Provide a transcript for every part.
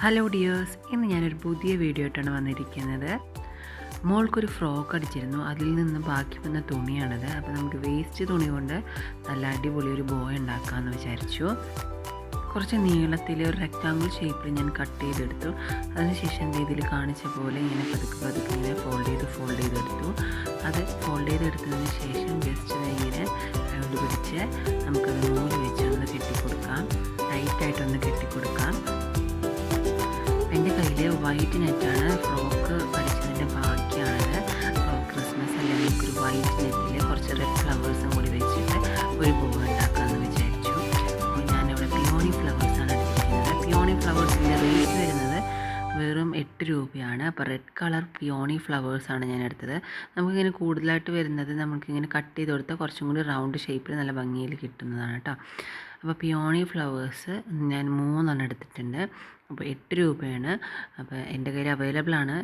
Hello dears, ഇന്ന് ഞാനൊരു പുതിയ വീഡിയോ ആയിട്ടാണ് വന്നിരിക്കുന്നത്. മോൾക്കൊരു ഫ്രോക്ക് അടിച്ചിരുന്നു, അതിൽ നിന്ന് ബാക്കി വന്ന തുണിയാണത്. അപ്പോൾ നമുക്ക് വേസ്റ്റ് തുണി കൊണ്ട് നല്ല അടിപൊളി ഒരു ബോയ് ഉണ്ടാക്കാമെന്ന് വിചാരിച്ചു. കുറച്ച് നീളത്തിൽ ഒരു റെക്റ്റാങ്കിൾ ഷേപ്പിൽ ഞാൻ കട്ട് ചെയ്തെടുത്തു. അതിനുശേഷം ഇതിൽ കാണിച്ച പോലെ ഇങ്ങനെ പതുക്കെ ഇങ്ങനെ ഫോൾഡ് ചെയ്തെടുത്തു. അത് ഫോൾഡ് ചെയ്തെടുത്തതിന് ശേഷം ജസ്റ്റ് ഇങ്ങനെ കൈകൊണ്ട് പിടിച്ച് നമുക്കത് നൂല് വെച്ച് ഒന്ന് കെട്ടിക്കൊടുക്കാം. ടൈറ്റായിട്ടൊന്ന് കെട്ടിക്കൊടുക്കാം. എൻ്റെ കയ്യിൽ വൈറ്റ് നെറ്റാണ്, ഫ്രോക്ക് അടിച്ചതിൻ്റെ ബാക്കിയാണത്. അപ്പോൾ ക്രിസ്മസ് അല്ലെങ്കിൽ നമുക്കൊരു വൈറ്റ് നെറ്റിൽ കുറച്ച് റെഡ് ഫ്ലവേഴ്സും കൂടി വെച്ചിട്ട് ഒരു ബോ ഉണ്ടാക്കാമെന്ന് വിചാരിച്ചു. അപ്പോൾ ഞാനിവിടെ പിയോണി ഫ്ലവേഴ്സാണ് എടുത്തിരിക്കുന്നത്. പിയോണി ഫ്ലവേഴ്സിൻ്റെ റേറ്റ് വരുന്നത് വെറും 8 രൂപയാണ്. അപ്പോൾ റെഡ് കളർ പിയോണി ഫ്ലവേഴ്സാണ് ഞാൻ എടുത്തത്. നമുക്കിങ്ങനെ കൂടുതലായിട്ട് വരുന്നത് നമുക്കിങ്ങനെ കട്ട് ചെയ്ത് കൊടുത്താൽ കുറച്ചും കൂടി റൗണ്ട് ഷേപ്പിൽ നല്ല ഭംഗിയിൽ കിട്ടുന്നതാണ് കേട്ടോ. അപ്പോൾ പിയോണി ഫ്ലവേഴ്സ് ഞാൻ 3 എടുത്തിട്ടുണ്ട്. അപ്പോൾ 8 രൂപയാണ്. അപ്പോൾ എൻ്റെ കയ്യിൽ അവൈലബിൾ ആണ്.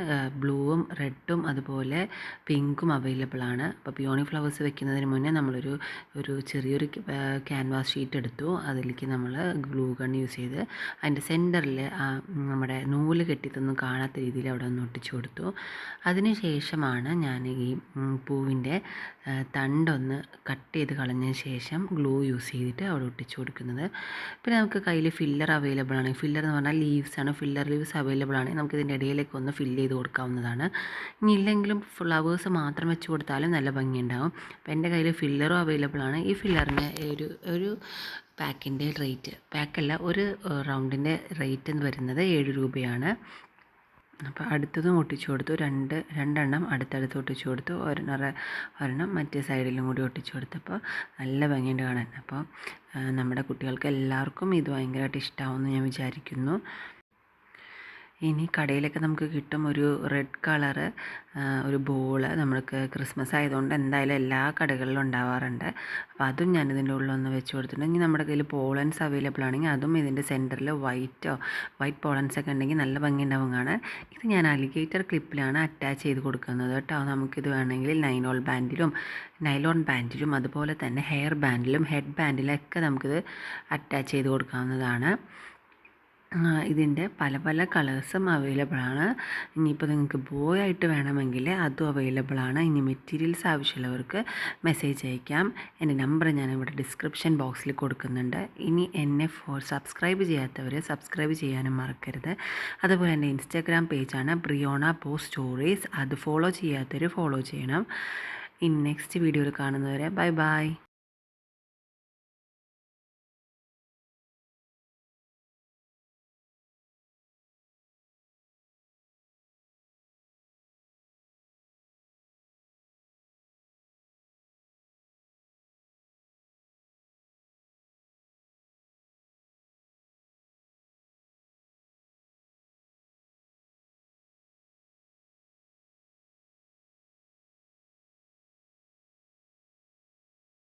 ബ്ലൂവും റെഡും അതുപോലെ പിങ്കും അവൈലബിൾ ആണ്. അപ്പോൾ പിയോണി ഫ്ലവേഴ്സ് വെക്കുന്നതിന് മുന്നേ ഒരു ചെറിയൊരു ക്യാൻവാസ് ഷീറ്റ് എടുത്തു. അതിലേക്ക് നമ്മൾ ഗ്ലൂ ഗൺ യൂസ് ചെയ്ത് അതിൻ്റെ സെൻറ്ററിൽ നമ്മുടെ നൂല് കെട്ടിത്തൊന്നും കാണാത്ത രീതിയിൽ അവിടെ ഒന്ന് ഒട്ടിച്ചു കൊടുത്തു. അതിന് ശേഷമാണ് ഞാൻ ഈ പൂവിൻ്റെ തണ്ടൊന്ന് കട്ട് ചെയ്ത് കളഞ്ഞതിന് ശേഷം ഗ്ലൂ യൂസ് ചെയ്തിട്ട് അവിടെ ഒട്ടിച്ചു കൊടുക്കുന്നത്. പിന്നെ നമുക്ക് കയ്യിൽ ഫില്ലർ അവൈലബിൾ ആണ്. ഫില്ലർ എന്ന് പറഞ്ഞാൽ ലീവ്സാണ്. ഫില്ലർ ലീവ്സ് അവൈലബിൾ ആണ്. നമുക്ക് ഇതിൻ്റെ ഇടയിലേക്ക് ഒന്ന് ഫില്ല് ചെയ്ത് കൊടുക്കാവുന്നതാണ്. ഇനി ഇല്ലെങ്കിലും ഫ്ലവേഴ്സ് മാത്രം വെച്ച് കൊടുത്താലും നല്ല ഭംഗിയുണ്ടാകും. അപ്പോൾ എൻ്റെ കയ്യിൽ ഫില്ലറും അവൈലബിൾ ആണ്. ഈ ഫില്ലറിന് ഒരു പാക്കിൻ്റെ റേറ്റ്, പാക്കല്ല, ഒരു റൗണ്ടിൻ്റെ റേറ്റ് എന്ന് വരുന്നത് 7 രൂപയാണ്. അപ്പോൾ അടുത്തതും ഒട്ടിച്ചു കൊടുത്തു. രണ്ടെണ്ണം അടുത്തടുത്ത് ഒട്ടിച്ചു കൊടുത്തു. ഒരെണ്ണം മറ്റേ സൈഡിലും കൂടി ഒട്ടിച്ചു കൊടുത്തപ്പോൾ നല്ല ഭംഗിയുണ്ട് കാണാൻ. അപ്പോൾ നമ്മുടെ കുട്ടികൾക്ക് എല്ലാവർക്കും ഇത് ഭയങ്കരമായിട്ട് ഇഷ്ടമാവുമെന്ന് ഞാൻ വിചാരിക്കുന്നു. ഇനി കടയിലൊക്കെ നമുക്ക് കിട്ടും ഒരു റെഡ് കളറ് ഒരു ബോള്. നമ്മൾക്ക് ക്രിസ്മസ് ആയതുകൊണ്ട് എന്തായാലും എല്ലാ കടകളിലും ഉണ്ടാവാറുണ്ട്. അപ്പോൾ അതും ഞാനിതിൻ്റെ ഉള്ളിലൊന്ന് വെച്ച് കൊടുത്തിട്ടുണ്ട്. ഇനി നമ്മുടെ കയ്യിൽ പോളൻസ് അവൈലബിൾ ആണെങ്കിൽ അതും ഇതിൻ്റെ സെൻറ്ററിൽ വൈറ്റ് പോളൻസ് ഒക്കെ ഉണ്ടെങ്കിൽ നല്ല ഭംഗി ഉണ്ടാവും കാണാൻ. ഇത് ഞാൻ അലിഗേറ്റർ ക്ലിപ്പിലാണ് അറ്റാച്ച് ചെയ്ത് കൊടുക്കുന്നത് കേട്ടോ. നമുക്കിത് വേണമെങ്കിൽ നൈലോൺ ബാൻഡിലും അതുപോലെ തന്നെ ഹെയർ ബാൻഡിലും ഹെഡ് ബാൻഡിലൊക്കെ നമുക്കിത് അറ്റാച്ച് ചെയ്ത് കൊടുക്കാവുന്നതാണ്. ഇതിൻ്റെ പല കളേഴ്സും അവൈലബിൾ ആണ്. ഇനിയിപ്പോൾ നിങ്ങൾക്ക് ബോയ് ആയിട്ട് വേണമെങ്കിൽ അതും അവൈലബിൾ ആണ്. ഇനി മെറ്റീരിയൽസ് ആവശ്യമുള്ളവർക്ക് മെസ്സേജ് അയക്കാം. എൻ്റെ നമ്പർ ഞാനിവിടെ ഡിസ്ക്രിപ്ഷൻ ബോക്സിൽ കൊടുക്കുന്നുണ്ട്. ഇനി എന്നെ സബ്സ്ക്രൈബ് ചെയ്യാത്തവർ സബ്സ്ക്രൈബ് ചെയ്യാനും മറക്കരുത്. അതുപോലെ എൻ്റെ ഇൻസ്റ്റാഗ്രാം പേജാണ് ബ്രിയോണ പോസ്റ്റ് സ്റ്റോറീസ്. അത് ഫോളോ ചെയ്യാത്തവർ ഫോളോ ചെയ്യണം. ഇനി നെക്സ്റ്റ് വീഡിയോയിൽ കാണുന്നവരെ ബൈ.